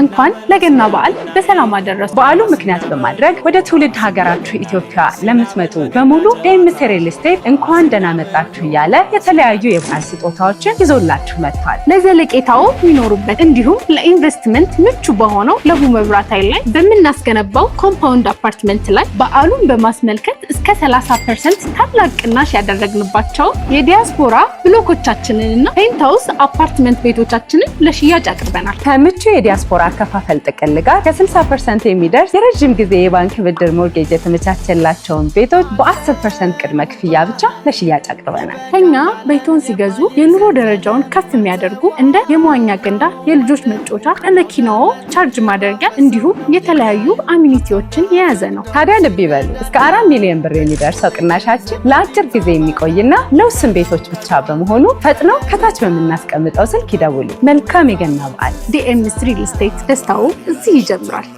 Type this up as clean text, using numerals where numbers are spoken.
እንኳን ለገና በዓል በሰላም አደረሱ። በዓሉ ምክንያት በማድረግ ወደ ትውልድ ሀገራችሁ ኢትዮጵያ ለምትመጡ በሙሉ ዴምስ ሪል ስቴት እንኳን ደህና መጣችሁ እያለ የተለያዩ የበዓል ስጦታዎችን ይዞላችሁ መጥቷል። ለዘለቄታው የሚኖሩበት እንዲሁም ለኢንቨስትመንት ምቹ በሆነው ለቡ መብራት ኃይል ላይ በምናስገነባው ኮምፓውንድ አፓርትመንት ላይ በዓሉን በማስመልከት እስከ 30% ታላቅ ቅናሽ ያደረግንባቸው የዲያስፖራ ብሎኮቻችንንና ፔንታውስ አፓርትመንት ቤቶቻችንን ለሽያጭ አቅርበናል። ከምቹ የዲያስፖራ አከፋፈል ጥቅል ጋር ከ60% የሚደርስ የረጅም ጊዜ የባንክ ብድር ሞርጌጅ የተመቻቸላቸውን ቤቶች በ10% ቅድመ ክፍያ ብቻ ለሽያጭ አቅርበናል። ከኛ ቤቶን ሲገዙ የኑሮ ደረጃውን ከፍ የሚያደርጉ እንደ የመዋኛ ገንዳ፣ የልጆች መጫወቻ፣ ለመኪናዎ ቻርጅ ማድረጊያ እንዲሁም የተለያዩ አሚኒቲዎችን የያዘ ነው። ታዲያ ልብ ይበሉ፣ እስከ 4 ሚሊዮን ብር የሚደርሰው ቅናሻችን ለአጭር ጊዜ የሚቆይና ለውስን ቤቶች ብቻ በመሆኑ ፈጥነው ከታች በምናስቀምጠው ስልክ ይደውሉ። መልካም የገና በዓል። ዴምስ ሪል ስቴት፣ ደስታው እዚህ ይጀምራል።